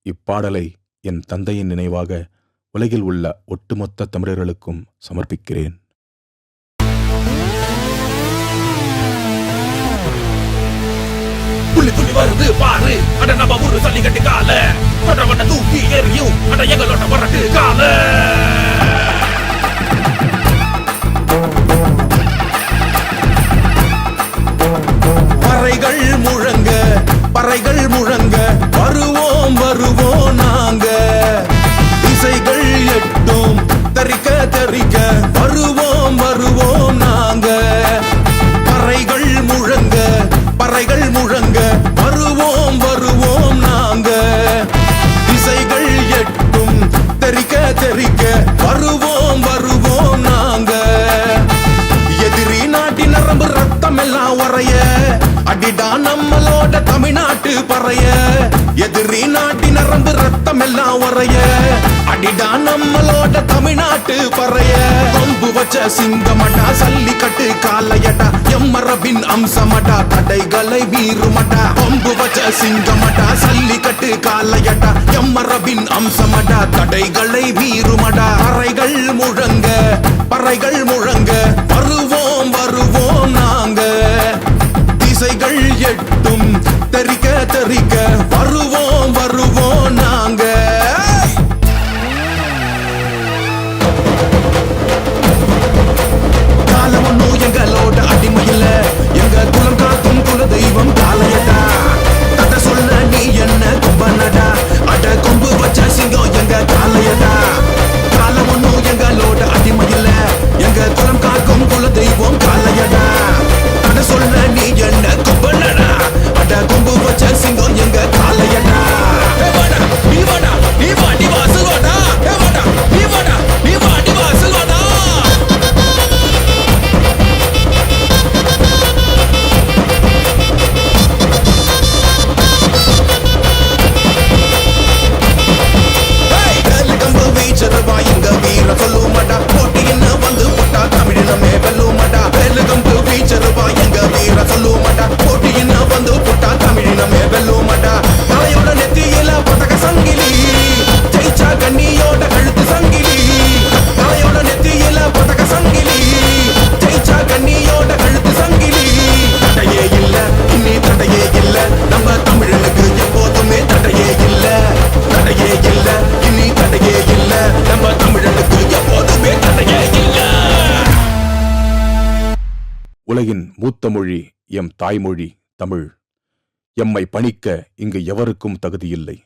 இப்பாடலை என் தந்தையின் நினைவாக உலகில் உள்ள ஒட்டுமொத்த தமிழர்களுக்கும் சமர்ப்பிக்கிறேன். புள்ளி துள்ளி வருது பாரு, அட நம்ம ஊரு சல்லிக்கட்டு கால கொண்டவன தூக்கி எறியும், அட எங்களோட வரட்டு கால. பறைகள் முழங்க பறைகள் முழங்க வருவோம் வருவோம் நாங்க, இசைகள் எட்டும் தரிக்க தரிக்க வருவோம் வருவோம் நாங்க. பறைகள் முழங்க பறைகள் முழங்க வருவோம் வருவோம் நாங்க, இசைகள் எட்டும் தரிக்க தரிக்க வருவோம் வருவோம் நாங்க. எதிரி நாட்டின் நரம்பு ரத்தம் எல்லாம் உறைய அடிடா நம்மளோட தமிழ்நாட்டு பறைய. எதிரி நாட்டின் நரம்பு ரத்தம் எல்லாம் உறைய அடிடா நம்மளோட தமிழ்நாட்டு பறைய. கொம்பு வச்ச சிங்கமடா சல்லிக்கட்டு காலையடா எம்மரபின் அம்சமடா தடைகளை மீறுமடா. கொம்பு வச்ச சிங்கமடா சல்லிக்கட்டு காலையடா எம்மரபின் அம்சமடா தடைகளை மீறுமடா. பறைகள் முழங்க பறைகள் முழங்க வருவோம் வருவோம் நாங்க, திசைகள் எட்டும் தெரிக்க தெரிக்க வருவோம் வருவோம் நாங்க. காலம் ஒன்னும் எங்களோட அடிமையில, எங்க குலம் காக்கும் குல தெய்வம் காலையடா. கதை சொல்ல நீ என்ன கொம்பனடா, அட கொம்பு வச்ச சிங்கம் எங்க காலையடா. காலம் ஒன்னும் எங்களோட அடிமையில, எங்க குலம் காக்கும் குல தெய்வம் காலையடா. கதை சொல்ல நீ என்ன கொம்பனடா, அட கொம்பு வச்ச சிங்கம் எங்க காலையடா. நீ வாடா நீ வாடி வாசல்வாடா, நீ வாடா நீ வாடி வாசல்வாடா. கம்பு வீச்சருவா எங்க வீர சொல்லுமாடா, போட்டி என்ன வந்து போட்டா தமிழினமே வெல்லுமாடா. கம்பு வீச்சருவா எங்க வீர சொல்லுமாடா, போட்டி என்ன வந்து போட்டா தமிழினமே வெல்லுமாடா. தலையோட நெத்தியில பதக்க சங்கிலி, ஜெயிச்சா கண்ணியோட கழுத்து சங்கிலி. தலையோட நெத்தியில பதக்க சங்கிலி, ஜெயிச்சா கண்ணியோட கழுத்து சங்கிலி. தடையே இல்ல இனி தடையே இல்ல, நம்ம தமிழனுக்கு எப்போதுமே தடையே இல்ல. தடையே இல்ல இனி தடையே இல்ல, நம்ம தமிழனுக்கு எப்போதுமே தடையே இல்ல. உலகின் மூத்த மொழி எம் தாய்மொழி தமிழ். எம்மை பணிக்க இங்கு எவருக்கும் தகுதியில்லை.